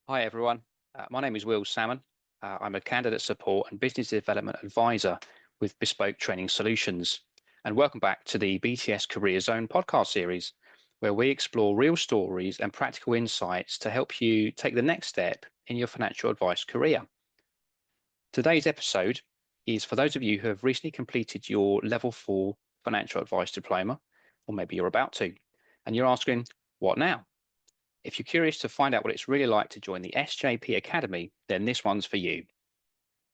Hi, everyone. My name is Will Salmon. I'm a candidate support and business development advisor with Bespoke Training Solutions. And welcome back to the BTS Career Zone podcast series, where we explore real stories and practical insights to help you take the next step in your financial advice career. Today's episode is for those of you who have recently completed your level 4 financial advice diploma, or maybe you're about to, and you're asking, what now? If you're curious to find out what it's really like to join the SJP Academy, then this one's for you.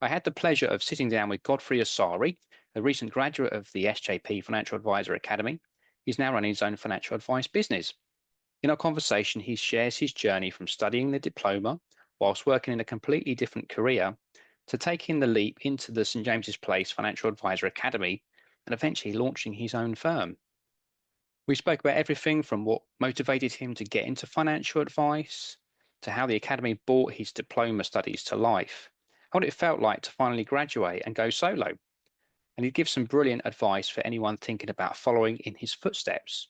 I had the pleasure of sitting down with Godfrey Asare, a recent graduate of the SJP Financial Advisor Academy. He's now running his own financial advice business. In our conversation, he shares his journey from studying the diploma whilst working in a completely different career to taking the leap into the St James's Place Financial Advisor Academy and eventually launching his own firm. We spoke about everything from what motivated him to get into financial advice to how the academy brought his diploma studies to life, what it felt like to finally graduate and go solo. And he gives some brilliant advice for anyone thinking about following in his footsteps.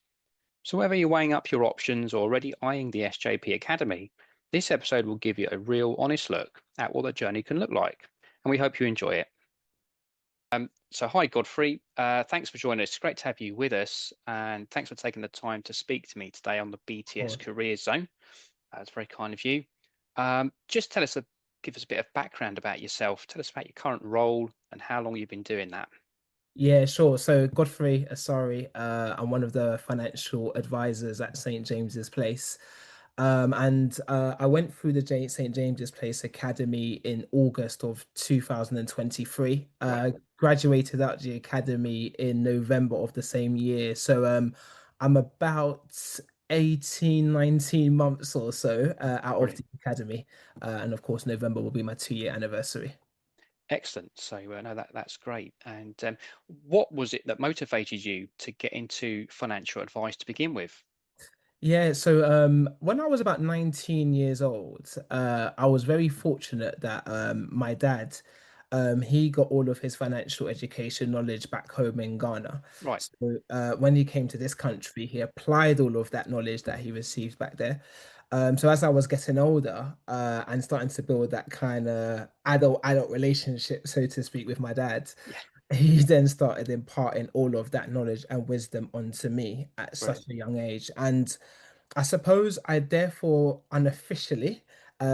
So, whether you're weighing up your options or already eyeing the SJP Academy, this episode will give you a real honest look at what the journey can look like. And we hope you enjoy it. So hi, Godfrey. Thanks for joining us. It's great to have you with us, and thanks for taking the time to speak to me today on the BTS Cool. Career Zone. That's very kind of you. Just give us a bit of background about yourself. Tell us about your current role and how long you've been doing that. Yeah, sure. So Godfrey Asare, I'm one of the financial advisors at St. James's Place. And I went through the St. James's Place Academy in August of 2023. Right, Graduated out the academy in November of the same year. So I'm about 18, 19 months or so out of brilliant, the academy. And of course, November will be my 2-year anniversary. excellent. So no, that's great. And what was it that motivated you to get into financial advice to begin with? Yeah, so when I was about 19 years old, I was very fortunate that my dad, he got all of his financial education knowledge back home in Ghana. Right, So when he came to this country, he applied all of that knowledge that he received back there. So as I was getting older and starting to build that kind of adult relationship, so to speak, with my dad, yeah, he then started imparting all of that knowledge and wisdom onto me at such brilliant. a young age. And I suppose I therefore unofficially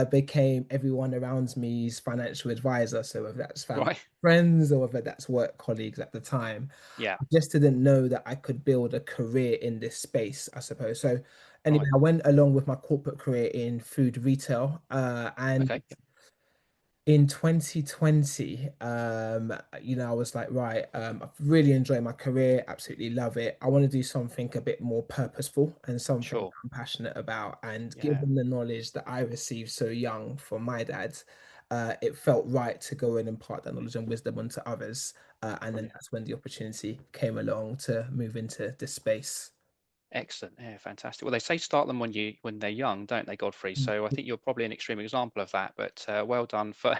became everyone around me's financial advisor. So whether that's family, Right, friends, or whether that's work colleagues at the time, yeah, I just didn't know that I could build a career in this space, I suppose. So anyway, right, I went along with my corporate career in food retail, and okay, in 2020, I was like, right, I've really enjoyed my career, absolutely love it. I want to do something a bit more purposeful and something that sure, I'm passionate about. And yeah, given the knowledge that I received so young from my dad, it felt right to go and impart that knowledge and wisdom onto others. And then brilliant. that's when the opportunity came along to move into this space. Excellent. Yeah, fantastic. Well, they say start them when they're young, don't they, Godfrey? So I think you're probably an extreme example of that. But well done for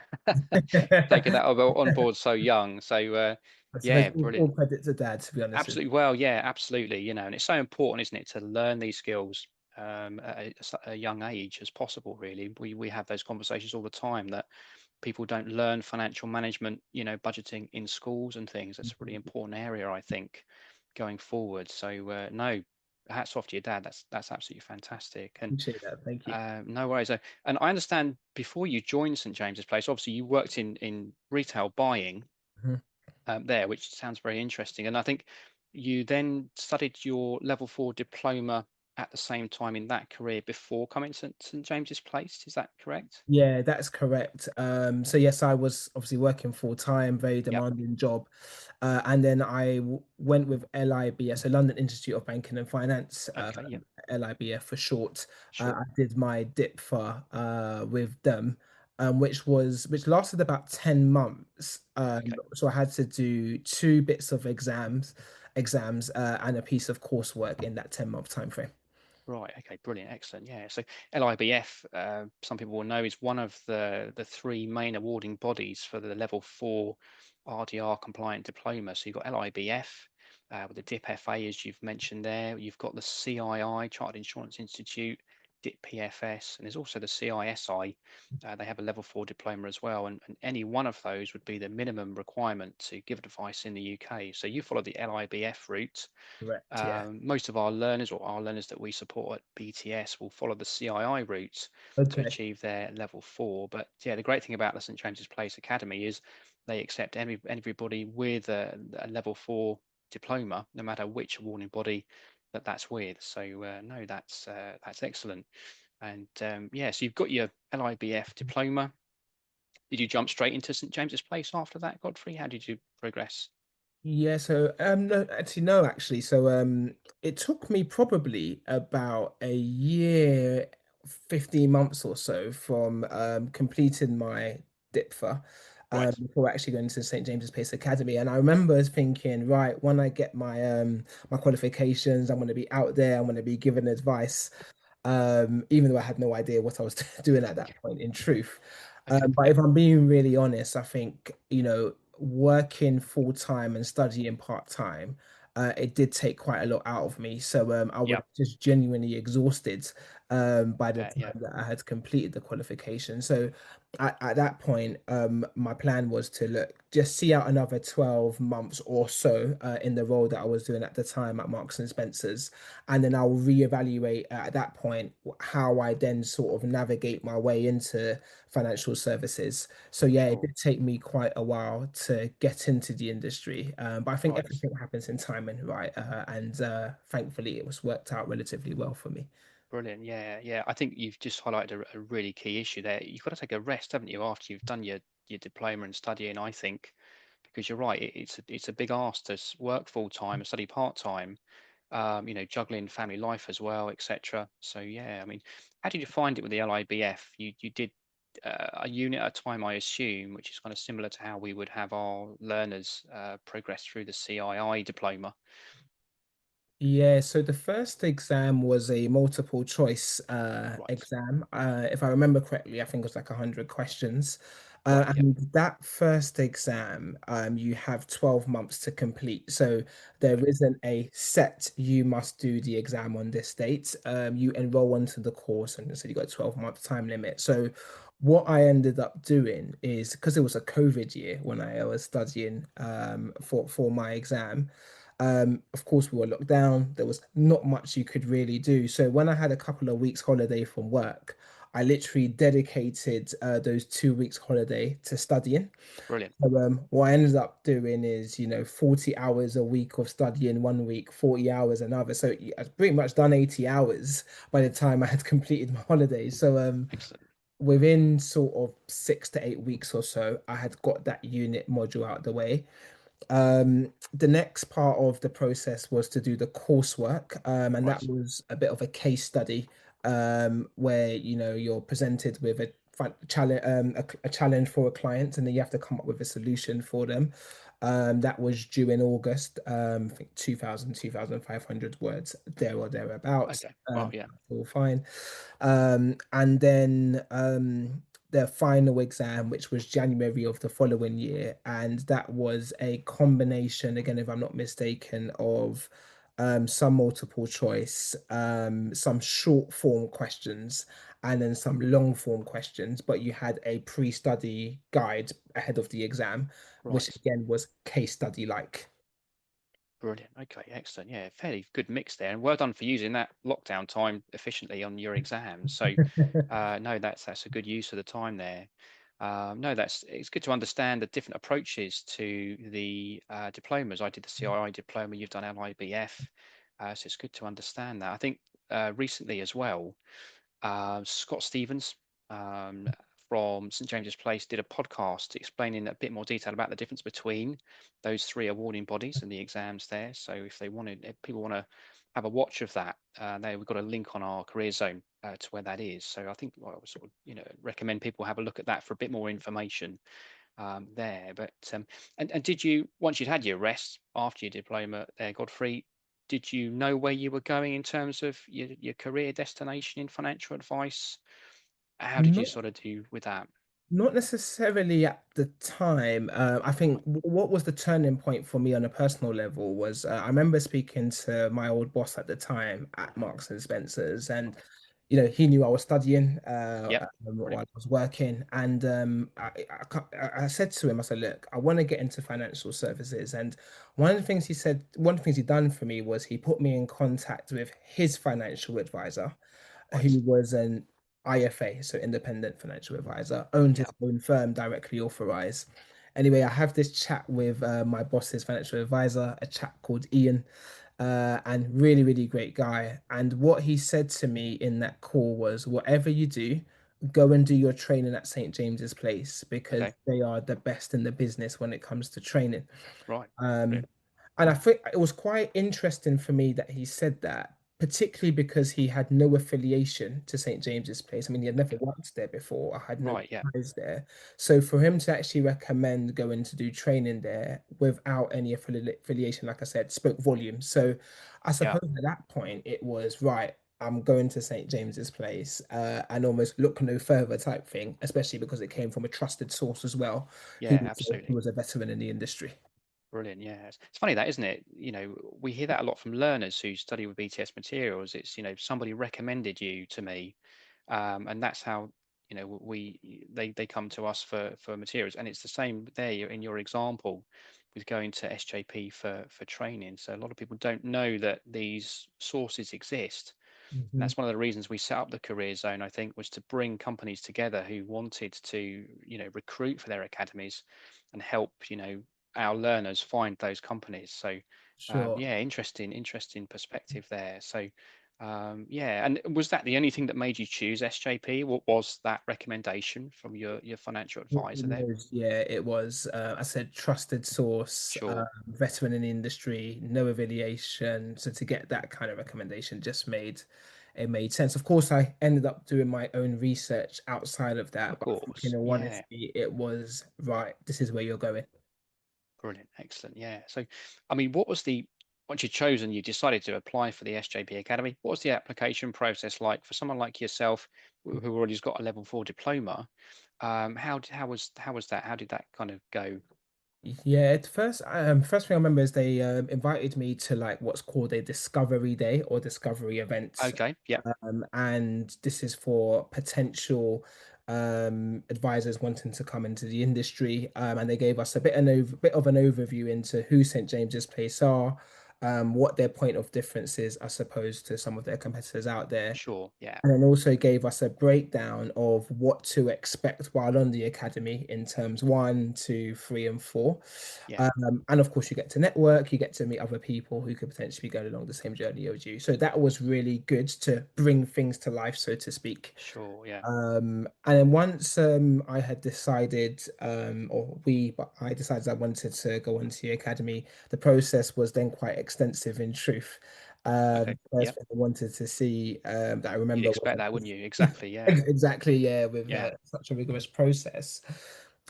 taking that on board so young. So I suppose yeah, all brilliant. credit to dad, to be honest with Absolutely. Well, yeah, absolutely. And it's so important, isn't it, to learn these skills at a young age as possible. Really, we have those conversations all the time that people don't learn financial management, budgeting in schools and things. That's a really you. important area, I think, going forward. So no, hats off to your dad. That's absolutely fantastic. And Appreciate that. Thank you. no worries. And I understand before you joined St James's Place, obviously you worked in retail buying Mhm. there, which sounds very interesting. And I think you then studied your level 4 diploma at the same time in that career before coming to St James's Place. Is that correct? Yeah, that's correct. So yes, I was obviously working full time, very Yep. demanding job, and then went with LIBF, so London Institute of Banking and Finance, Okay. Yep. LIBF for short. Sure. I did my DIPFA with them, which lasted about 10 months. Right. Okay. So I had to do two bits of exams, and a piece of coursework in that 10-month time frame. Right. Okay. Brilliant. Excellent. Yeah. So LIBF, some people will know, is one of the three main awarding bodies for the level 4 RDR compliant diploma. So you've got LIBF with the DIP FA, as you've mentioned there. You've got the CII, Chartered Insurance Institute, DIP-PFS, and there's also the CISI. They have a level 4 diploma as well, and any one of those would be the minimum requirement to give advice in the UK. So you follow the LIBF route. Correct. Yeah. Most of our learners, or our learners that we support at BTS, will follow the CII route to Okay. achieve their level 4. But yeah, the great thing about the St James's Place Academy is they accept everybody with a level 4 diploma, no matter which awarding body that's with. So no, that's excellent. And yeah, so you've got your LIBF diploma. Did you jump straight into St James's Place after that, Godfrey? How did you progress? Yeah, so no, actually no, actually. So it took me probably about a year, 15 months or so from completing my DIPFA Right. before actually going to St. James's Place Academy. And I remember thinking, right, when I get my qualifications, I'm going to be out there, I'm going to be giving advice, even though I had no idea what I was doing at that point, in truth. Okay. But Yeah. if I'm being really honest, I think, working full time and studying part time, it did take quite a lot out of me. So I was Yeah. just genuinely exhausted by the Yeah. time that I had completed the qualification. So at that point, my plan was to just see out another 12 months or so in the role that I was doing at the time at Marks and Spencer's, and then I'll reevaluate at that point how I then sort of navigate my way into financial services. So yeah, it Sure. did take me quite a while to get into the industry, but I think Right. everything happens in timing, right? And thankfully, it was worked out relatively well for me. Brilliant. Yeah, yeah. I think you've just highlighted a really key issue there. You've got to take a rest, haven't you, after you've done your diploma and studying, I think, because you're right. It's a big ask to work full time and study part time. Juggling family life as well, etc. So yeah, I mean, how did you find it with the LIBF? You did a unit at a time, I assume, which is kind of similar to how we would have our learners progress through the CII diploma. Yeah, so the first exam was a multiple choice Right. exam. If I remember correctly, I think it was like 100 questions. Right. Yep. And that first exam, you have 12 months to complete. So there Okay. isn't a set, you must do the exam on this date. You enroll onto the course and so you got a 12-month time limit. So what I ended up doing is because it was a COVID year when I was studying for my exam. Of course, we were locked down. There was not much you could really do. So when I had a couple of weeks holiday from work, I literally dedicated those 2 weeks holiday to studying. Brilliant. So what I ended up doing is, 40 hours a week of studying one week, 40 hours another. So I'd pretty much done 80 hours by the time I had completed my holidays. So Excellent. within sort of 6 to 8 weeks or so, I had got that unit module out of the way. The next part of the process was to do the coursework, and that Right. was a bit of a case study, where you're presented with challenge, a challenge for a client, and then you have to come up with a solution for them. That was due in August. I think 2,500 words there or thereabouts. Okay. Well, yeah. All fine. And then the final exam, which was January of the following year, and that was a combination, again, if I'm not mistaken, of some multiple choice, some short form questions, and then some long form questions. But you had a pre-study guide ahead of the exam, which Right. again was case study like. Brilliant. Okay, excellent. Yeah, fairly good mix there, and well done for using that lockdown time efficiently on your exams. So, no, that's a good use of the time there. No, it's good to understand the different approaches to the diplomas. I did the CII diploma. You've done LIBF, so it's good to understand that. I think recently as well. Scott Stevens um, from St James's Place did a podcast explaining a bit more detail about the difference between those three awarding bodies and the exams there. So if people want to have a watch of that, we've got a link on our career zone to where that is. So I think I would sort of recommend people have a look at that for a bit more information there. But and did you, once you'd had your rest after your diploma there, Godfrey, did you know where you were going in terms of your career destination in financial advice? How did you Not sort of do with that? Not necessarily at the time. I think what was the turning point for me on a personal level was I remember speaking to my old boss at the time at Marks and Spencer's, and Right. he knew I was studying Yep. while Brilliant. I was working, and I said to him, I said, look, I want to get into financial services, and one of the things he done for me was he put me in contact with his financial advisor, Right. who was an IFA, so independent financial advisor, owned his Yep. own firm, directly authorized. Anyway, I have this chat with my boss's financial advisor, a chap called Ian, and really, really great guy. And what he said to me in that call was, whatever you do, go and do your training at St. James's Place because Okay. they are the best in the business when it comes to training. Right. Um, Brilliant. and I think it was quite interesting for me that he said that, particularly because he had no affiliation to St. James's Place. I mean, he had never worked there before. I had no Right. Yeah. ties there. So for him to actually recommend going to do training there without any affiliation, like I said, spoke volumes. So I Yeah. suppose at that point it was right. I'm going to St. James's Place and almost look no further type thing, especially because it came from a trusted source as well, Yeah. who Absolutely. was a veteran in the industry. Brilliant. Yeah. It's funny that, isn't it? We hear that a lot from learners who study with BTS materials. It's, somebody recommended you to me, and that's how, they come to us for materials. And it's the same there in your example with going to SJP for training. So a lot of people don't know that these sources exist. And Mhm. that's one of the reasons we set up the career zone, I think, was to bring companies together who wanted to, recruit for their academies and help, our learners find those companies. So, Sure. yeah, interesting perspective there. So, yeah, and was that the only thing that made you choose SJP? What was that recommendation from your financial It advisor there? was, yeah, it was. I said trusted source, Sure, veteran in the industry, no affiliation. So to get that kind of recommendation just made sense. Of course, I ended up doing my own research outside of of that, but I think course. in all Yeah. honesty, it was right. This is where you're going. Brilliant, excellent. Yeah. So, I mean, what was the once you'd chosen, you decided to apply for the SJP Academy. What was the application process like for someone like yourself, who already has got a level 4 diploma? How was that? How did that kind of go? Yeah, at first, first thing I remember is they invited me to like what's called a discovery day or discovery event. Okay. Yep. And this is for potential advisors wanting to come into the industry. And they gave us bit of an overview into who St. James's Place are, what their point of difference is, I suppose, to some of their competitors out there, Sure. Yeah. and then also gave us a breakdown of what to expect while on the academy in terms one, two, three, and four. Yeah. And of course, you get to network, you get to meet other people who could potentially be going along the same journey as you. So that was really good to bring things to life, so to speak. Sure. Yeah. And then once I had decided, but I decided I wanted to go on to the academy, the process was then quite extensive in truth. Okay. First Yep. thing I wanted to see that I You'd remember expect that, wouldn't you? Exactly. Yeah. exactly, yeah, with Yeah. such a rigorous process.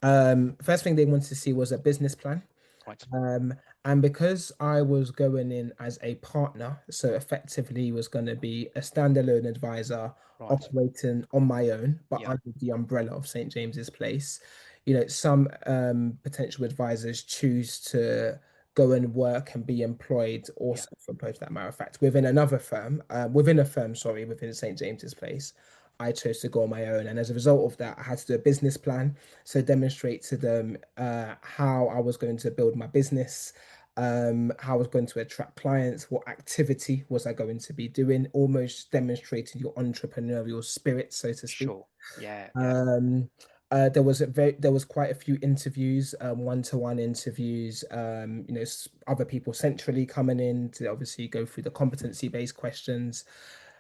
First thing they wanted to see was a business plan. Right. Um, and because I was going in as a partner, so effectively was going to be a standalone advisor Right. operating on my own, but Yep. under the umbrella of St. James's Place. Some potential advisors choose to go and work and be employed or Yeah. self-employed, for that matter of fact, within another firm, within a firm, sorry, within St. James's Place. I chose to go on my own, and as a result of that, I had to do a business plan, so demonstrate to them how I was going to build my business, how I was going to attract clients, what activity was I going to be doing, almost demonstrating your entrepreneurial spirit, so to speak. Sure. Yeah. Yeah. Um, there was quite a few interviews, one-to-one interviews. Other people centrally coming in to obviously go through the competency-based questions.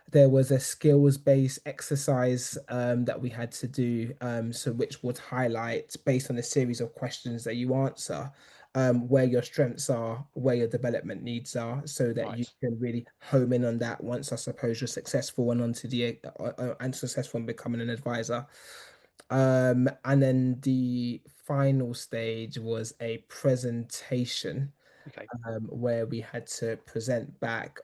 There was a skills-based exercise that we had to do, so which would highlight based on a series of questions that you answer, where your strengths are, where your development needs are, so that you Right. can really home in on that once I suppose you're successful and onto the and successful in becoming an advisor. And then the final stage was a presentation Okay. where we had to present back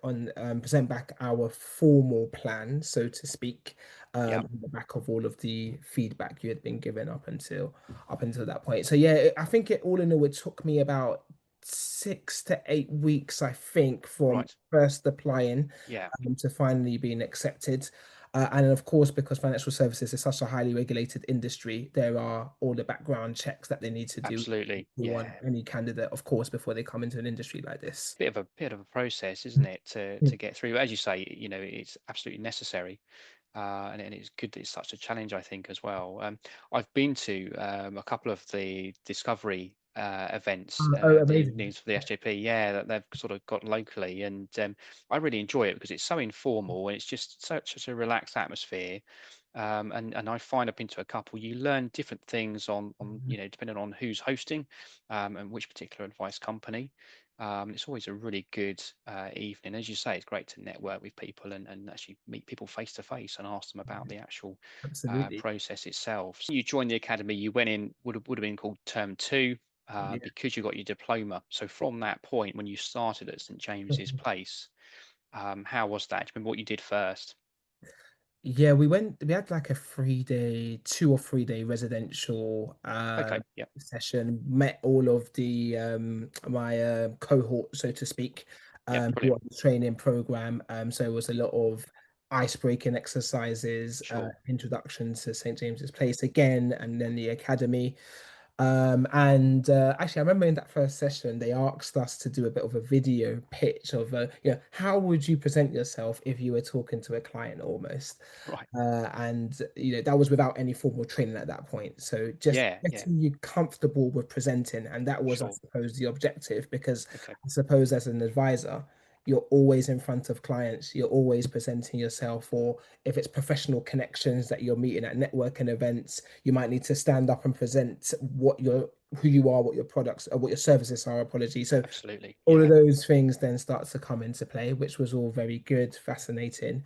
our formal plan, so to speak, Yep. on the back of all of the feedback you had been given up until that point. So yeah, I think it all in all, it took me about 6 to 8 weeks, I think, from Right. first applying Yeah. to finally being accepted. And of course, because financial services is such a highly regulated industry, there are all the background checks that they need to do Absolutely. on Yeah. any candidate, of course, before they come into an industry like this. Bit of a process, isn't it, to get through? As you say, it's absolutely necessary. And it's good that it's such a challenge, I think, as well. I've been to a couple of the discovery events, Oh, the amazing. evenings for the SJP, yeah, that they've sort of got locally, and I really enjoy it because it's so informal and it's just such a relaxed atmosphere. And I find I've been to a couple, you learn different things on Mhm. depending on who's hosting, and which particular advice company. It's always a really good evening. As you say, it's great to network with people and actually meet people face to face and ask them about the actual Absolutely. process itself. So you joined the academy, you went in, would have been called term two, Yeah. because you got your diploma. So from that point, when you started at St James's Place, how was that? Do you remember what you did first? Yeah, we had like a 3 day, 2 or 3 day residential Okay, yep, session, met all of the my cohort, so to speak, yep, who brilliant. are on the training program. So it was a lot of ice breaking exercises, Sure, introduction to St. James's Place again, and then the academy. And actually, I remember in that first session, they asked us to do a bit of a video pitch of, how would you present yourself if you were talking to a client almost? right. And that was without any formal training at that point. So just Yeah, yeah, getting you comfortable with presenting, and that was, I sure. suppose, the objective. Because Okay, I suppose as an advisor, you're always in front of clients, you're always presenting yourself, or if it's professional connections that you're meeting at networking events, you might need to stand up and present who you are, what your products or what your services are. Apology. So absolutely. all of Yeah, those things then start to come into play, which was all very good, fascinating.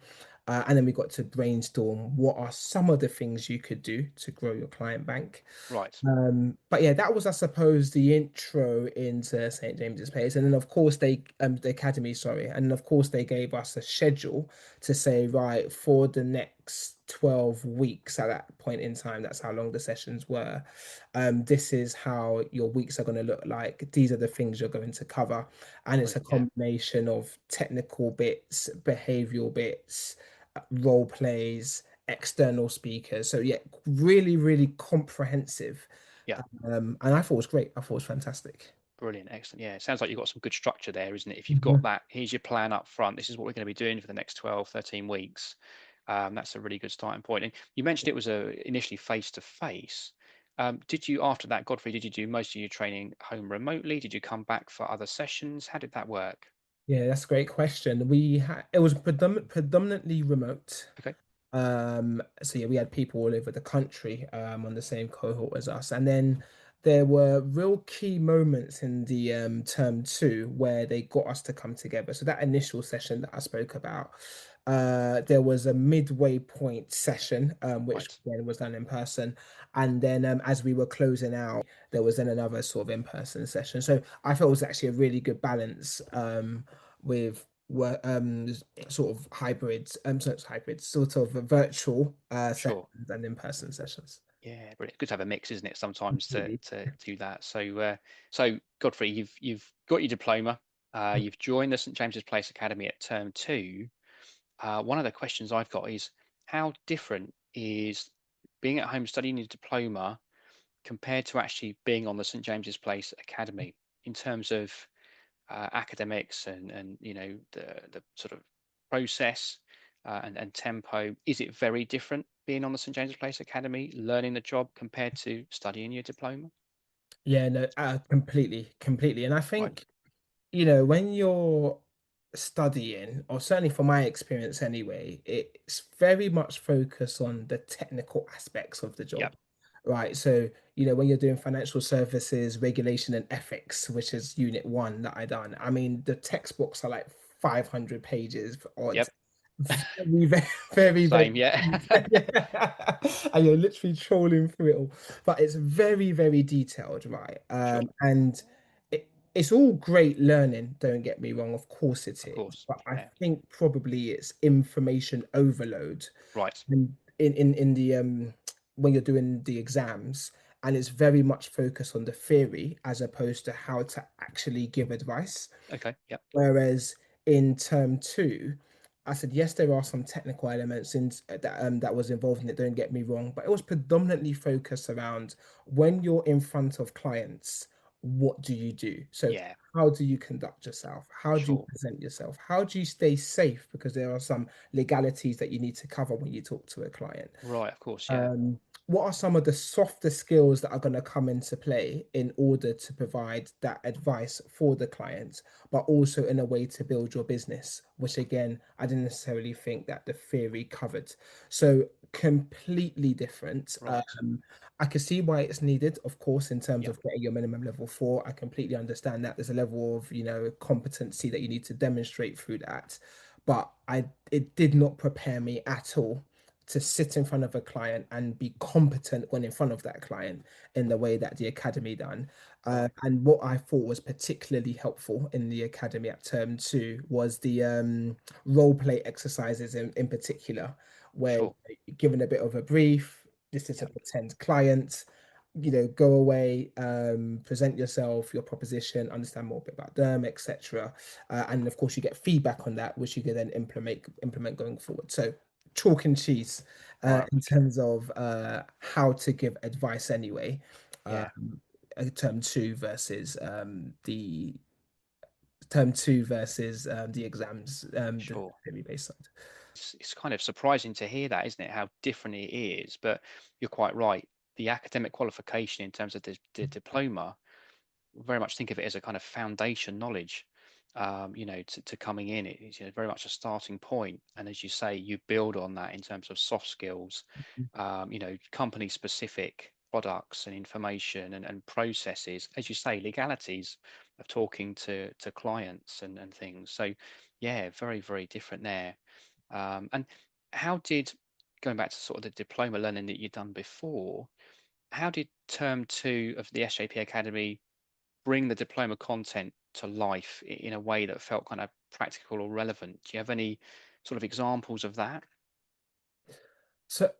And then we got to brainstorm what are some of the things you could do to grow your client bank. right. But yeah, that was, I suppose, the intro into St. James's Place, and then of course the academy, sorry, and of course they gave us a schedule to say, right, for the next 12 weeks at that point in time, that's how long the sessions were. This is how your weeks are going to look like. These are the things you're going to cover, and it's a Brilliant. Yeah, combination of technical bits, behavioral bits, role plays, external speakers. So yeah, really, really comprehensive. yeah. And I thought it was great. I thought it was fantastic. Brilliant, excellent. Yeah, it sounds like you've got some good structure there, isn't it? If you've got Mhm. that, here's your plan up front. This is what we're going to be doing for the next 12, 13 weeks. That's a really good starting point. And you mentioned it was initially face to face. Did you, after that, Godfrey, did you do most of your training home remotely? Did you come back for other sessions? How did that work? Yeah, that's a great question. It was predominantly remote. Okay, So yeah, we had people all over the country on the same cohort as us, and then there were real key moments in the term two where they got us to come together. So that initial session that I spoke about, there was a midway point session, which right. again was done in person, and then as we were closing out, there was then another sort of in-person session. So I felt it was actually a really good balance with work sort of hybrids so it's hybrids, sort of virtual Sure. sessions and in-person sessions. Yeah, brilliant. Good to have a mix, isn't it? Sometimes to Absolutely. to do that. So Godfrey, you've got your diploma. You've joined the St James's Place Academy at term two. One of the questions I've got is how different is being at home studying your diploma compared to actually being on the St James's Place Academy in terms of academics and the sort of process and tempo? Is it very different being on the St James's Place Academy, learning the job compared to studying your diploma? Yeah, no, completely. And I Right. think, when you're studying, or certainly from my experience anyway, it's very much focused on the technical aspects of the Yep. job, right? So, when you're doing financial services, regulation and ethics, which is unit one that I done, I mean, the textbooks are like 500 pages odd. Yep. Very, very, very, very. Same. Yeah. Yeah. And you're literally trolling through it all. But it's very, very detailed, right? Sure. And it's all great learning, don't get me wrong, of course it Of is. course. But I Yeah. think probably it's information overload Right. and in the when you're doing the exams, and it's very much focused on the theory as opposed to how to actually give advice. Okay. Yep. Whereas in term two, I said, yes, there are some technical elements in that was involved in it. Don't get me wrong, but it was predominantly focused around when you're in front of clients, what do you do? So, Yeah, how do you conduct yourself? How do you sure. present yourself? How do you stay safe? Because there are some legalities that you need to cover when you talk to a client. Right, of course, yeah. um, what are some of the softer skills that are going to come into play in order to provide that advice for the client, but also in a way to build your business, which again, I didn't necessarily think that the theory covered. So completely different. Right, I can see why it's needed, of course, in terms yeah, of getting your minimum level four. I completely understand that there's a level of, competency that you need to demonstrate through that. But it did not prepare me at all to sit in front of a client and be competent when in front of that client in the way that the academy done. right, And what I thought was particularly helpful in the academy at term two was the role play exercises in particular, where sure. you're given a bit of a brief. This is Yeah, a pretend client. Go away, present yourself, your proposition, understand more a bit about them, etc. And of course, you get feedback on that, which you can then implement going forward. So chalk and cheese right, in okay. terms of how to give advice anyway. Yeah, Um, term two versus the term two versus the exams, the sure. theory based side. It's kind of surprising to hear that, isn't it? How different it is. But you're quite right. The academic qualification in terms of the diploma, very much think of it as a kind of foundation knowledge, to coming in. It's very much a starting point. And as you say, you build on that in terms of soft skills, company specific products and information and processes, as you say, legalities of talking to clients and things. So yeah, very, very different there. And how did, going back to sort of the diploma learning that you'd done before, how did term two of the SJP Academy bring the diploma content to life in a way that felt kind of practical or relevant? Do you have any sort of examples of that? So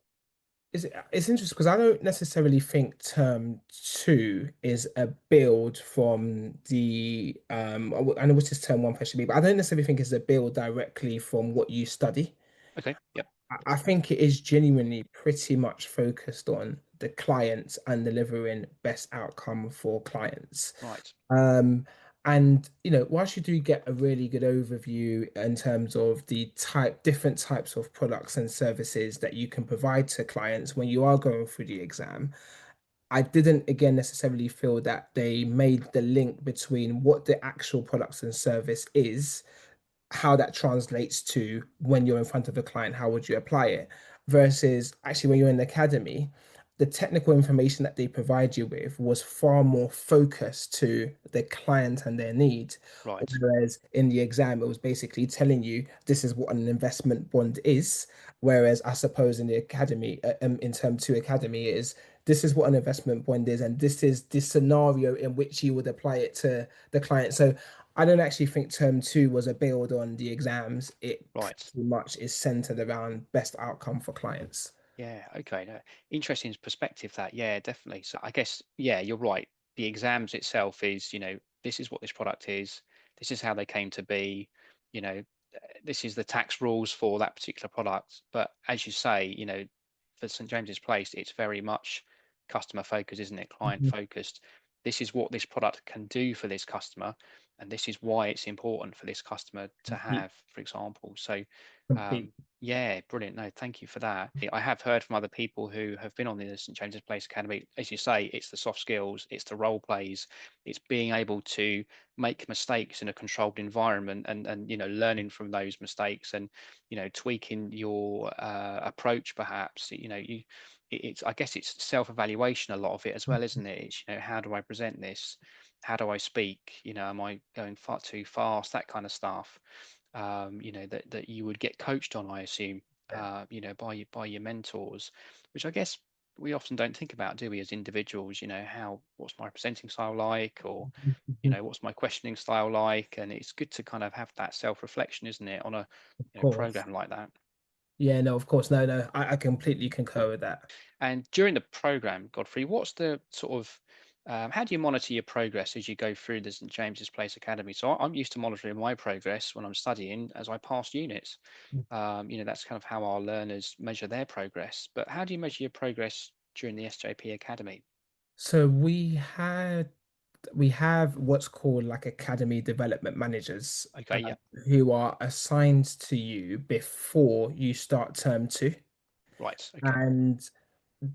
it's interesting because I don't necessarily think term two is a build from the I know which is term one should be, but I don't necessarily think it's a build directly from what you study. Okay. Yep. I think it is genuinely pretty much focused on the clients and delivering best outcome for clients. Right. Um, and whilst you do get a really good overview in terms of the different types of products and services that you can provide to clients when you are going through the exam, I didn't again necessarily feel that they made the link between what the actual products and service is, how that translates to when you're in front of a client, how would you apply it? Versus actually when you're in the academy, the technical information that they provide you with was far more focused to the client and their needs. Right. Whereas in the exam, it was basically telling you this is what an investment bond is. Whereas I suppose in the academy, in term two academy, is this is what an investment bond is, and this is the scenario in which you would apply it to the client. So I don't actually think term two was a build on the exams. It Right. pretty much is centered around best outcome for clients. Yeah. Okay. No, interesting perspective that. Yeah, definitely. So I guess, yeah, you're right. The exams itself is, this is what this product is. This is how they came to be. This is the tax rules for that particular product. But as you say, for St James's Place, it's very much customer focused, isn't it? Client Mhm. focused. This is what this product can do for this customer, and this is why it's important for this customer to Complete, have, for example. So, complete. um, yeah, brilliant. No, thank you for that. I have heard from other people who have been on the St James's Place Academy. As you say, it's the soft skills, it's the role plays, it's being able to make mistakes in a controlled environment and learning from those mistakes and tweaking your approach perhaps. It's, I guess it's self-evaluation, a lot of it as well, isn't it? It's, how do I present this, how do I speak, am I going far too fast, that kind of stuff. That you would get coached on, I assume, Yeah. by your mentors, which I guess we often don't think about, do we, as individuals? What's my presenting style like, or Mhm. what's my questioning style like? And it's good to kind of have that self-reflection, isn't it, on a Of course. program like that. Yeah, no, of course. No, no, I completely concur with that. And during the program, Godfrey, what's the sort of How do you monitor your progress as you go through the St James's Place Academy? So I'm used to monitoring my progress when I'm studying as I pass units. That's kind of how our learners measure their progress. But how do you measure your progress during the SJP Academy? So we have what's called like academy development managers, Okay, yeah, who are assigned to you before you start term two. right, okay, And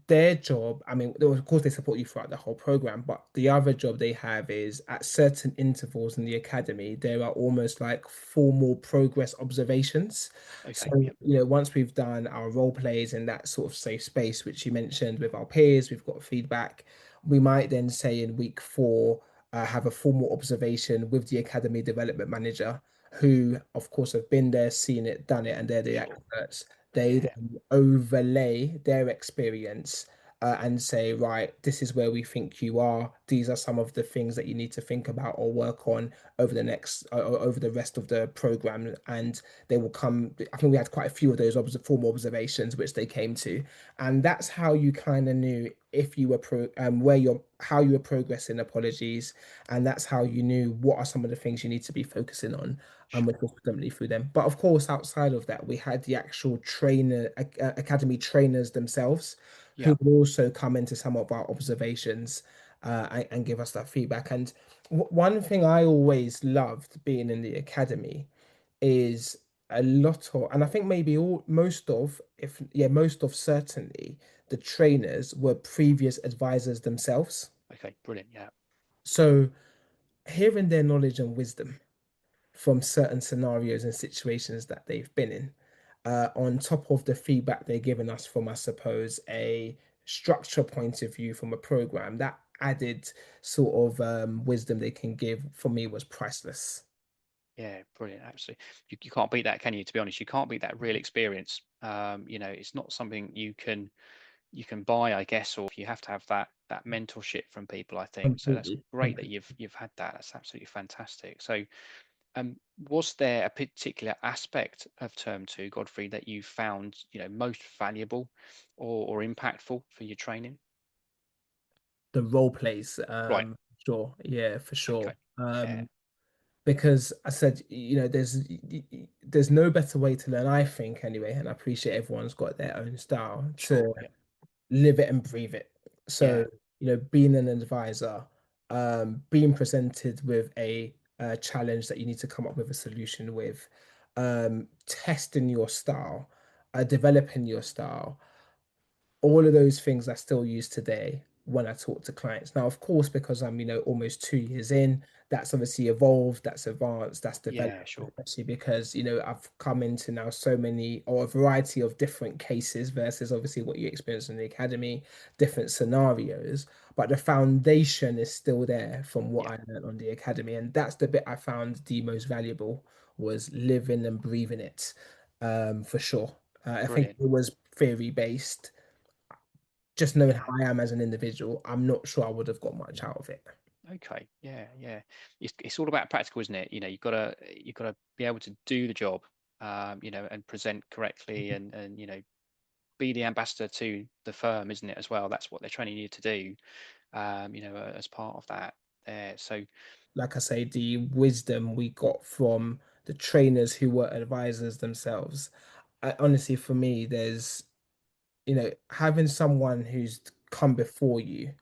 their job, I mean, of course, they support you throughout the whole program, but the other job they have is at certain intervals in the academy, there are almost like formal progress observations. So, okay, yeah, once we've done our role plays in that sort of safe space, which you mentioned with our peers, we've got feedback. We might then say in week four, have a formal observation with the academy development manager, who, of course, have been there, seen it, done it, and they're the sure, experts. They yeah, then overlay their experience, and say, right, this is where we think you are. These are some of the things that you need to think about or work on over the rest of the program. And they will come. I think we had quite a few of those formal observations which they came to, and that's how you kind of knew if you were where you're how you were progressing. Apologies, and that's how you knew what are some of the things you need to be focusing on, which was sure, predominantly through them. But of course, outside of that, we had the actual academy trainers themselves, yeah, who would also come into some of our observations, and give us that feedback. And one thing I always loved being in the academy is a lot of, and I think maybe most of, if yeah, most of certainly the trainers were previous advisors themselves. okay, brilliant, yeah, So hearing their knowledge and wisdom from certain scenarios and situations that they've been in, on top of the feedback they're giving us from, I suppose, a structure point of view from a program, that added sort of wisdom they can give for me was priceless. yeah, brilliant, absolutely. You can't beat that, can you? To be honest, you can't beat that real experience. It's not something you can buy, I guess, or you have to have that mentorship from people, I think. So that's Completely. great that you've had that. That's absolutely fantastic. So, was there a particular aspect of term two, Godfrey, that you found, most valuable or impactful for your training? The role plays, Right. sure, yeah, for Okay. sure. Yeah. Because I said, there's no better way to learn, I think, anyway, and I appreciate everyone's got their own style Sure. to Yeah. live it and breathe it. So, Yeah. being an advisor, being presented with a challenge that you need to come up with a solution with, testing your style, developing your style, all of those things I still use today when I talk to clients. Now, of course, because I'm, almost 2 years in, that's obviously evolved, that's advanced, that's developed, Yeah. Sure. especially because, I've come into now so many or a variety of different cases versus obviously what you experience in the academy, different scenarios. But the foundation is still there from what Yeah. I learned on the academy. And that's the bit I found the most valuable, was living and breathing it, for sure. I think Brilliant. it was theory based. Just knowing how Yeah. I am as an individual, I'm not sure I would have got much out of it. Okay. Yeah. Yeah. It's all about practical, isn't it? You've got to be able to do the job, and present correctly, and be the ambassador to the firm, isn't it, as well? That's what they're training you to do, as part of that there. So, Like I say, the wisdom we got from the trainers who were advisors themselves. Honestly, for me, there's, having someone who's come before you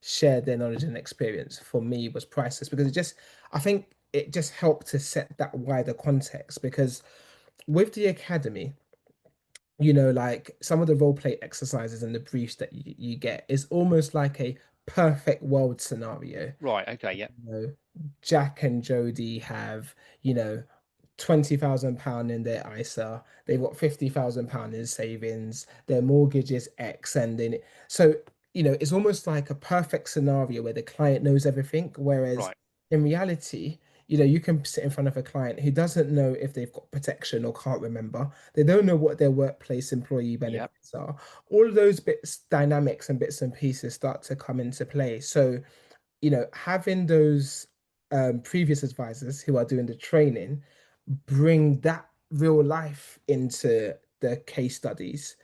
share their knowledge and experience, for me, was priceless, because I think it just helped to set that wider context. Because with the academy, like some of the role play exercises and the briefs that you get is almost like a perfect world scenario. right, okay, yeah, Jack and Jody have, you know, £20,000 in their ISA. They've got £50,000 in savings. Their mortgage is X, and then so it's almost like a perfect scenario where the client knows everything. Whereas right, in reality, you can sit in front of a client who doesn't know if they've got protection or can't remember. They don't know what their workplace employee yep, benefits are. All of those bits, dynamics and bits and pieces start to come into play. So having those previous advisors who are doing the training bring that real life into the case studies,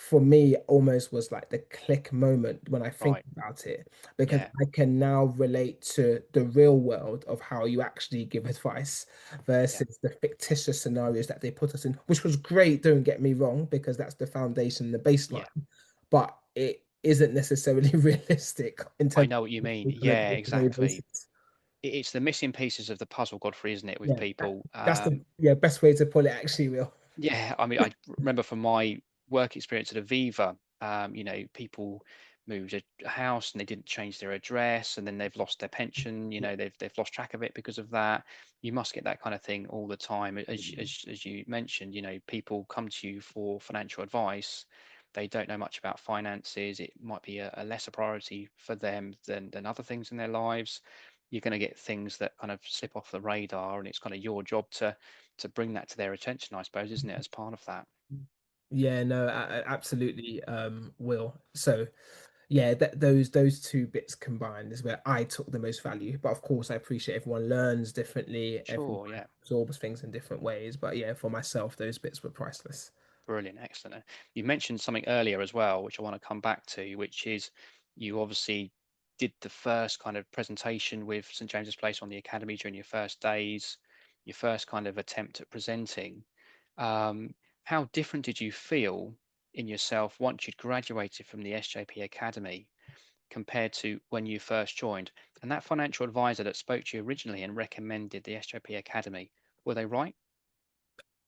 for me almost was like the click moment when I think Right. about it, because Yeah. I can now relate to the real world of how you actually give advice Yeah. versus the fictitious scenarios that they put us in, which was great, don't get me wrong, because that's the foundation, the baseline, Yeah. but it isn't necessarily realistic in I terms know what you of mean. people on a Yeah, day-to-day exactly. basis. It's the missing pieces of the puzzle, Godfrey, isn't it, with Yeah, people? that's the best way to put it, actually, Will. Yeah, I mean, I remember from my work experience at Aviva, people moved a house and they didn't change their address, and then they've lost their pension. They've lost track of it because of that. You must get that kind of thing all the time. As you mentioned, people come to you for financial advice. They don't know much about finances. It might be a lesser priority for them than other things in their lives. You're going to get things that kind of slip off the radar, and it's kind of your job to bring that to their attention, I suppose, isn't it, as part of that? Yeah, no, absolutely, Will. So yeah, those two bits combined is where I took the most value. But of course, I appreciate everyone learns differently, everyone Sure, yeah. absorbs things in different ways. But yeah, for myself, those bits were priceless. Brilliant, excellent. You mentioned something earlier as well, which I want to come back to, which is you obviously did the first kind of presentation with St James's Place on the Academy during your first days, your first kind of attempt at presenting. How different did you feel in yourself once you'd graduated from the SJP Academy compared to when you first joined? And that financial advisor that spoke to you originally and recommended the SJP Academy, were they right?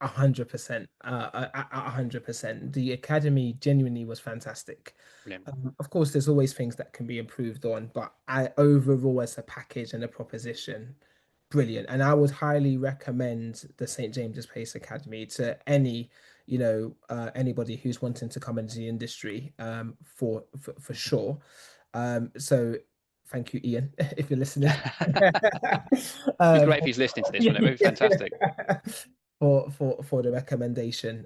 100%, 100%. The academy genuinely was fantastic. Brilliant. Of course, there's always things that can be improved on, but I overall, as a package and a proposition, brilliant. And I would highly recommend the St. James's Place Academy to anybody who's wanting to come into the industry, for sure. So thank you, Ian, if you're listening. Be um, great if he's listening to this, yeah, wouldn't it? It'd be fantastic. for the recommendation.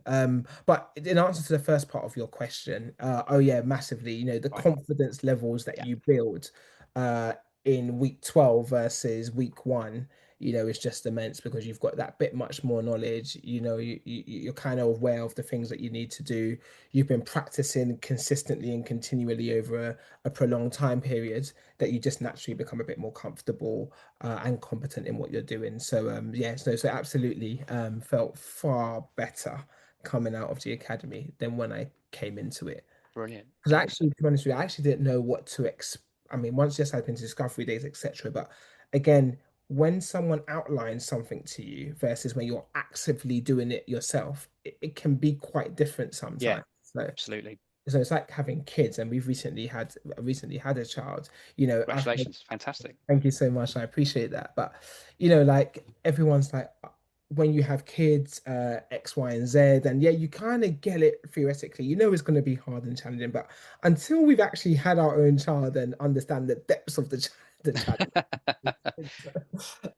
But in answer to the first part of your question, oh yeah, massively. The Right. confidence levels that Yeah. you build uh in week 12 versus week one, is just immense because you've got that bit much more knowledge. You're kind of aware of the things that you need to do. You've been practicing consistently and continually over a prolonged time period that you just naturally become a bit more comfortable and competent in what you're doing. So yeah, so absolutely felt far better coming out of the academy than when I came into it. Brilliant. Because actually, Excellent. to be honest with you, I actually didn't know what to I mean, once yes, I've been to discovery days, etc. But again, when someone outlines something to you versus when you're actively doing it yourself, it can be quite different Yeah, sometimes. absolutely. So it's like having kids, and we've recently had a child. I've heard. Congratulations. Fantastic. Thank you so much. I appreciate that. But like everyone's like, when you have kids, X, Y, and Z, and yeah, you kind of get it theoretically. It's going to be hard and challenging, but until we've actually had our own child and understand the depths of the challenge,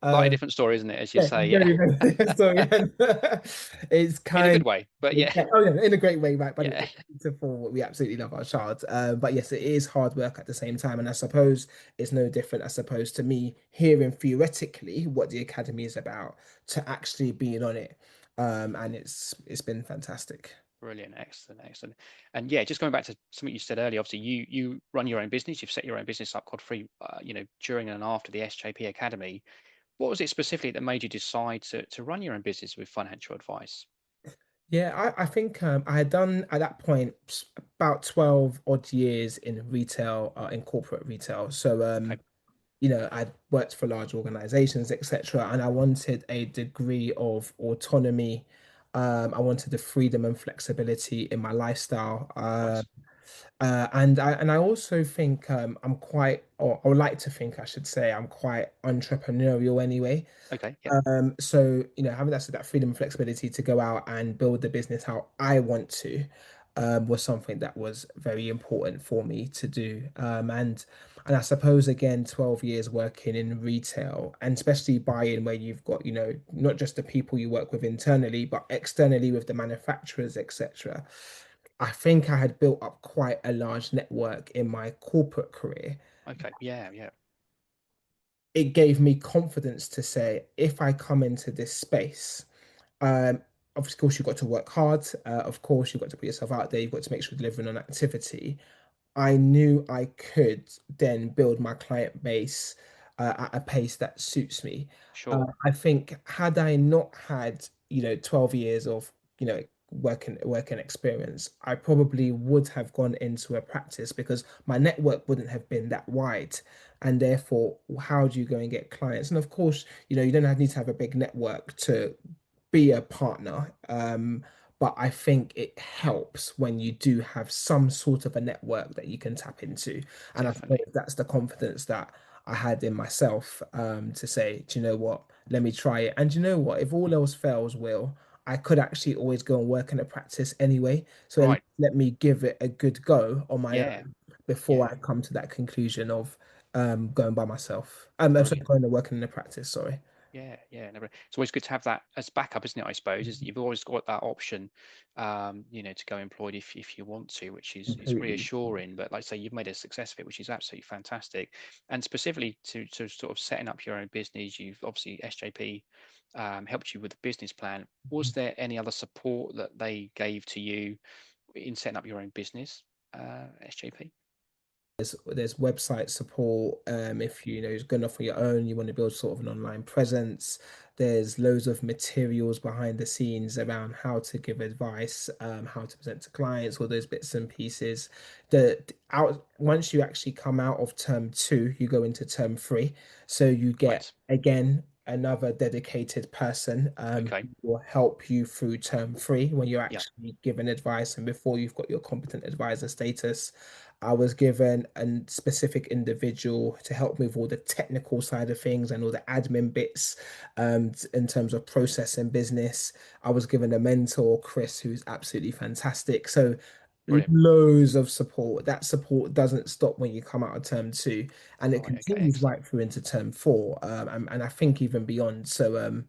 Slightly um, different story, isn't it? As you yeah, say, yeah. very, very. So yeah, it's In a kind good way, but yeah, yeah, oh yeah, in a great way, right? But yeah. it's a for we absolutely love our child. But yes, it is hard work at the same time, and I suppose it's no different. I suppose to me, hearing theoretically what the academy is about to actually being on it, and it's been fantastic. Brilliant. Excellent. Excellent. And yeah, just going back to something you said earlier, obviously you run your own business, you've set your own business up, Godfrey, during and after the SJP Academy. What was it specifically that made you decide to run your own business with financial advice? Yeah, I think I had done at that point about 12 odd years in retail, in corporate retail. So Okay. I'd worked for large organizations, etc. And I wanted a degree of autonomy. I wanted the freedom and flexibility in my lifestyle. Nice. And I also think I'm quite, or I would like to think, I should say, I'm quite entrepreneurial anyway. Okay. Yeah. So having that freedom and flexibility to go out and build the business how I want to, was something that was very important for me to do. And I suppose again, 12 years working in retail and especially buying where you've got, not just the people you work with internally, but externally with the manufacturers, etc. I think I had built up quite a large network in my corporate career. Okay. Yeah. Yeah. It gave me confidence to say, if I come into this space, um, of course, you've got to work hard. Of course, you've got to put yourself out there. You've got to make sure you're delivering on activity. I knew I could then build my client base at a pace that suits me. Sure. I think had I not had, 12 years of, working experience, I probably would have gone into a practice because my network wouldn't have been that wide. And therefore, how do you go and get clients? And of course, you don't need to have a big network to be a partner. But I think it helps when you do have some sort of a network that you can tap into. And I suppose Definitely. that's the confidence that I had in myself, to say, do you know what? Let me try it. And do you know what? If all else fails, I could actually always go and work in a practice anyway. So Right. let me give it a good go on my Yeah. own before Yeah. I come to that conclusion of going by myself. I'm sorry, Brilliant. going and working in a practice, sorry. Yeah, yeah, never. It's always good to have that as backup, isn't it? I suppose is you've always got that option, to go employed if you want to, which is Completely. reassuring. But like I say, you've made a success of it, which is absolutely fantastic. And specifically to sort of setting up your own business, you've obviously SJP helped you with the business plan. Was there any other support that they gave to you in setting up your own business, SJP? There's website support. If it's good enough for your own, you want to build sort of an online presence. There's loads of materials behind the scenes around how to give advice, how to present to clients, all those bits and pieces. The out Once you actually come out of term two, you go into term three. So you get Right. again another dedicated person, Okay. who will help you through term three when you're Yeah. actually given advice and before you've got your competent advisor status. I was given a specific individual to help me with all the technical side of things and all the admin bits, in terms of process and business. I was given a mentor, Chris, who's absolutely fantastic. So Brilliant. loads of support. That support doesn't stop when you come out of term two, and it Right. Okay. continues Excellent. right through into term four, and I think even beyond. So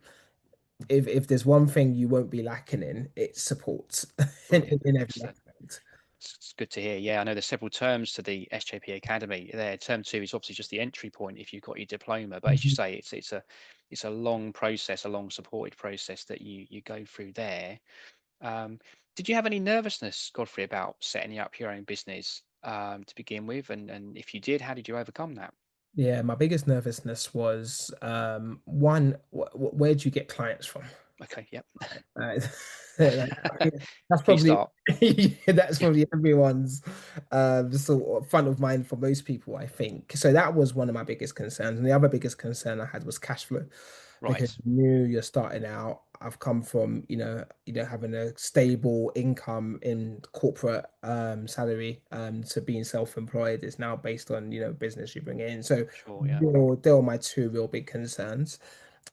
if there's one thing you won't be lacking in, it's support Brilliant. in every Excellent. aspect. It's good to hear. Yeah, I know there's several terms to the SJP Academy. There, term two is obviously just the entry point if you've got your diploma. But as you Mhm. say, it's a long process, a long supported process that you go through there. Um, did you have any nervousness, Godfrey, about setting up your own business to begin with? And if you did, how did you overcome that? Yeah, my biggest nervousness was, one, where do you get clients from? Okay. Yep. Uh, like, that's Key probably start. that's probably everyone's sort of front of mind for most people, I think. So that was one of my biggest concerns. And the other biggest concern I had was cash flow, because Right. you knew you're starting out. I've come from, having a stable income in corporate salary, to being self-employed is now based on, business you bring in. So Sure. Yeah. they were my two real big concerns.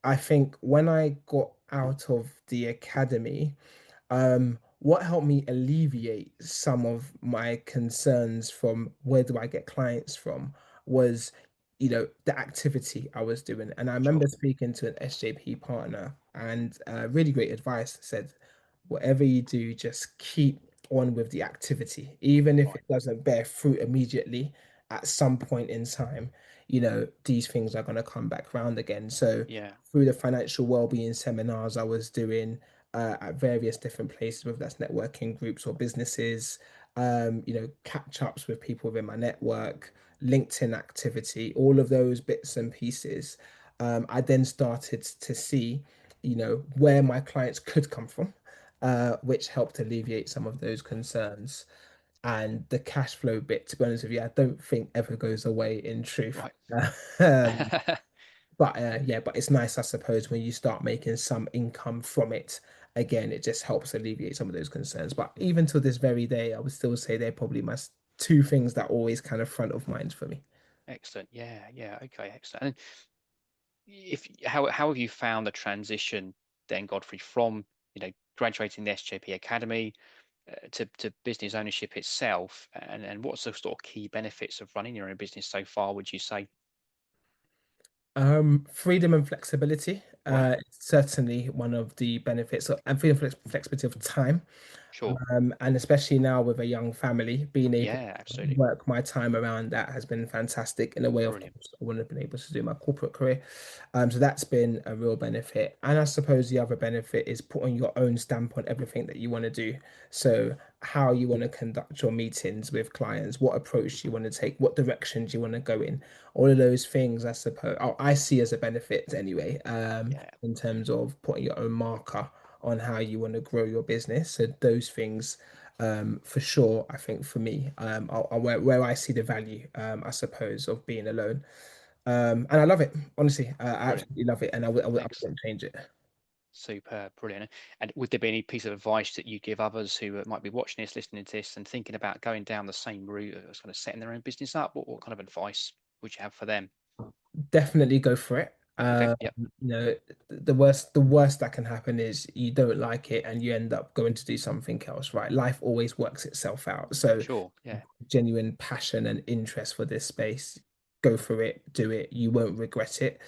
I think when I got out of the academy, what helped me alleviate some of my concerns from where do I get clients from was, the activity I was doing. And I remember Sure. speaking to an SJP partner, and really great advice said, whatever you do, just keep on with the activity, even if Right. it doesn't bear fruit immediately. At some point in time, these things are going to come back round again. So Yeah. through the financial well-being seminars I was doing, at various different places, whether that's networking groups or businesses, catch ups with people within my network, LinkedIn activity, all of those bits and pieces. I then started to see, where my clients could come from, which helped alleviate some of those concerns. And the cash flow bit, to be honest with you, I don't think ever goes away in truth. Right. Um, but it's nice, I suppose, when you start making some income from it. Again, it just helps alleviate some of those concerns. But even to this very day, I would still say they're probably my two things that are always kind of front of mind for me. Excellent. Yeah. Yeah. Okay. Excellent. And if how have you found the transition then, Godfrey, from graduating the SJP Academy to business ownership itself, and what's the sort of key benefits of running your own business so far, would you say? Freedom and flexibility, Right. certainly one of the benefits, and freedom and flexibility of time. Sure. And especially now with a young family, being able Yeah, to absolutely. work my time around that has been fantastic. In a way, of Brilliant. course, I wouldn't have been able to do my corporate career. So that's been a real benefit. And I suppose the other benefit is putting your own stamp on everything that you want to do. So how you want to conduct your meetings with clients, what approach you want to take, what directions you want to go in, all of those things, I suppose, I see as a benefit anyway, Yeah, in terms of putting your own marker on how you want to grow your business. So those things, for sure, I think for me, are where I see the value, I suppose, of being alone. And I love it, honestly. I brilliant. absolutely love it, and I Excellent. wouldn't change it. Superb, brilliant. And would there be any piece of advice that you give others who might be watching this, listening to this, and thinking about going down the same route as kind of setting their own business up? What kind of advice would you have for them? Definitely go for it. Okay. Yep. You know, the worst that can happen is you don't like it and you end up going to do something else, right? Life always works itself out. So Sure. Yeah. genuine passion and interest for this space, go for it, do it. You won't regret it.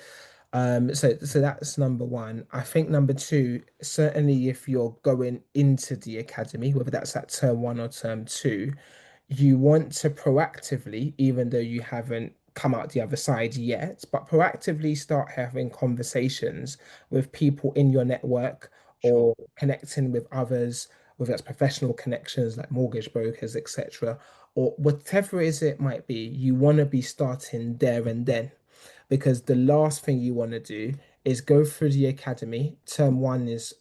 So that's number one. I think number two, certainly if you're going into the academy, whether that's at term one or term two, you want to proactively, even though you haven't come out the other side yet, but proactively start having conversations with people in your network Sure. or connecting with others, whether that's professional connections like mortgage brokers, etc., or whatever it is it might be. You want to be starting there and then, because the last thing you want to do is go through the academy. Term one is,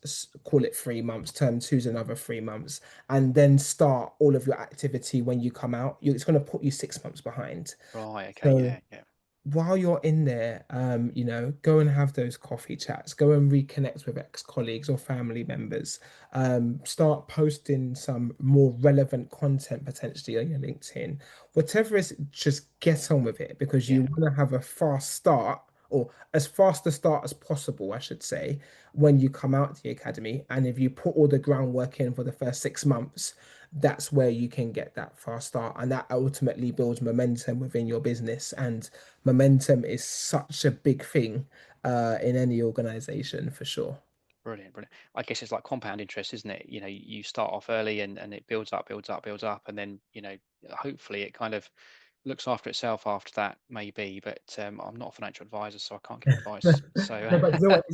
call it 3 months, term two is another 3 months, and then start all of your activity when you come out. It's going to put you 6 months behind. Right. Okay. So Yeah. Yeah. while you're in there, go and have those coffee chats, go and reconnect with ex-colleagues or family members, start posting some more relevant content potentially on your LinkedIn. Whatever it is, just get on with it, because you Yeah. want to have a fast start, or as fast a start as possible, I should say, when you come out to the academy. And if you put all the groundwork in for the first 6 months, that's where you can get that fast start, and that ultimately builds momentum within your business. And momentum is such a big thing in any organization, for sure. Brilliant. Brilliant. I guess it's like compound interest, isn't it? You start off early and it builds up, builds up, builds up, and then hopefully it kind of looks after itself after that, maybe. But I'm not a financial advisor, so I can't give advice. So No, but you know what?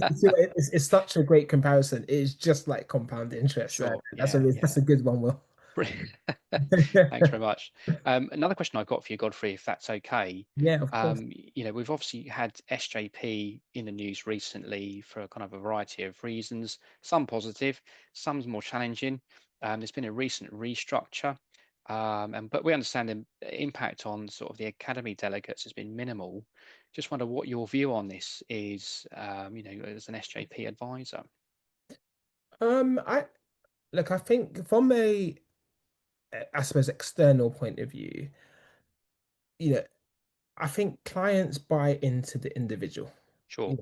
It's such a great comparison. It's just like compound interest. sure. That's a Yeah. Yeah. that's a good one, Will. Brilliant. Thanks very much. Another question I've got for you, Godfrey, if that's okay. Yeah, of course. We've obviously had SJP in the news recently for a kind of a variety of reasons, some positive, some more challenging. There's been a recent restructure, but we understand the impact on sort of the academy delegates has been minimal. Just wonder what your view on this is, as an SJP advisor. I look, I think from a, I suppose, external point of view, you know, I think clients buy into the individual. Sure.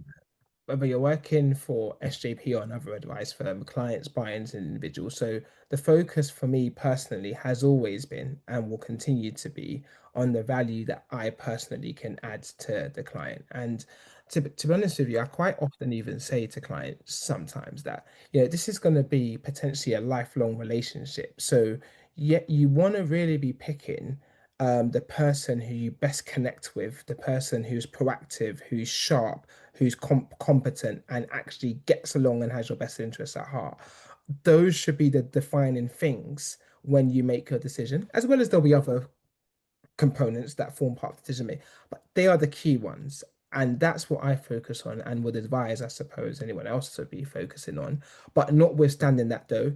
Whether you're working for SJP or another advice firm, clients buy into an individual. So the focus for me personally has always been and will continue to be on the value that I personally can add to the client. And to be honest with you, I quite often even say to clients sometimes that, this is going to be potentially a lifelong relationship. So yet you want to really be picking the person who you best connect with, the person who's proactive, who's sharp, who's competent, and actually gets along and has your best interests at heart. Those should be the defining things when you make your decision, as well as there'll be other components that form part of the decision making, but they are the key ones. And that's what I focus on and would advise, I suppose, anyone else to be focusing on. But notwithstanding that, though,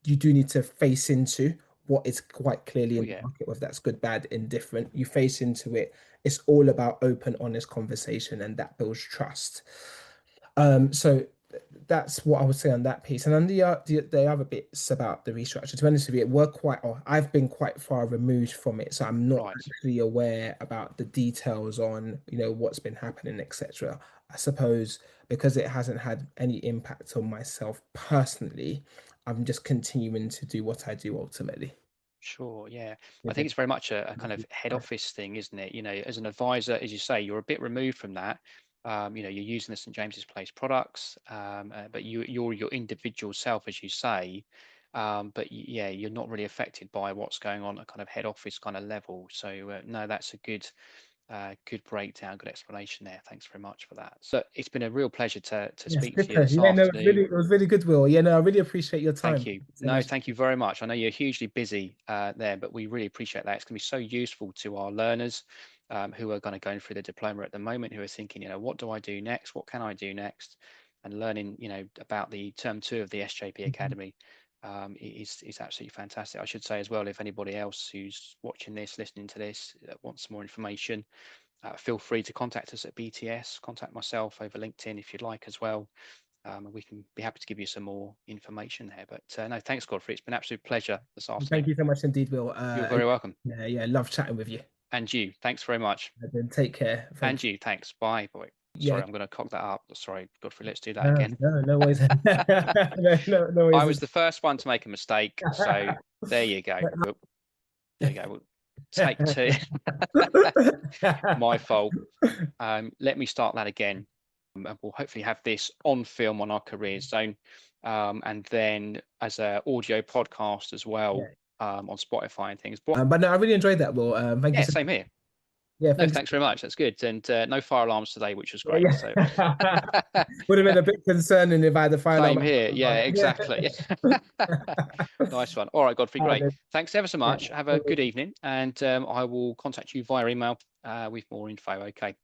you do need to face into what is quite clearly Oh in the yeah. market, whether that's good, bad, indifferent. You face into it. It's all about open, honest conversation, and that builds trust. So that's what I would say on that piece. And on the other bits about the restructure, to be honest with you, or I've been quite far removed from it, so I'm not Right. actually aware about the details on what's been happening, etc. I suppose because it hasn't had any impact on myself personally, I'm just continuing to do what I do ultimately. Sure, yeah. I With think it. it's very much a kind of head office thing, isn't it? As an advisor, as you say, you're a bit removed from that. You're using the St James's Place products, but you're your individual self, as you say. but yeah, you're not really affected by what's going on at kind of head office kind of level. So no, that's a good breakdown, good explanation there. Thanks very much for that. So it's been a real pleasure to Yes, speak to you super. this Yeah, no, afternoon. it was really good, Will. Yeah, no, I really appreciate your Thank time. you. So No, much. thank you very much. I know you're hugely busy there, but we really appreciate that. It's going to be so useful to our learners who are kind of going through the diploma at the moment, who are thinking, what do I do next? What can I do next? And learning, about the term 2 of the SJP Mhm. Academy is absolutely fantastic. I should say as well, if anybody else who's watching this, listening to this, wants more information, feel free to contact us at BTS, contact myself over LinkedIn if you'd like as well. And we can be happy to give you some more information there. But no, thanks, Godfrey. It's been an absolute pleasure this afternoon. Thank you so much indeed, Will. You're very welcome. Yeah, yeah, love chatting with you. And you, thanks very much. And then take care. And Thanks. you, thanks. Bye. Boy. Yeah. Sorry, I'm going to cock that up. Sorry, Godfrey, let's do that No, again. no, no worries. No I worries. was the first one to make a mistake. So there you go. There you go. We'll take 2. My fault. Let me start that again. And we'll hopefully have this on film on our Careers Zone, and then as an audio podcast as well, on Spotify and things. But no, I really enjoyed that, Will. Thank you Yeah, so same here. Yeah, No, thanks. thanks very much. That's good. And no fire alarms today, which was great. Yeah. So Would have been a bit concerning if I had the fire alarm. same here. Yeah, exactly. Nice one. All right, Godfrey, great. Thanks ever so much. Have a good evening, and I will contact you via email with more info. Okay.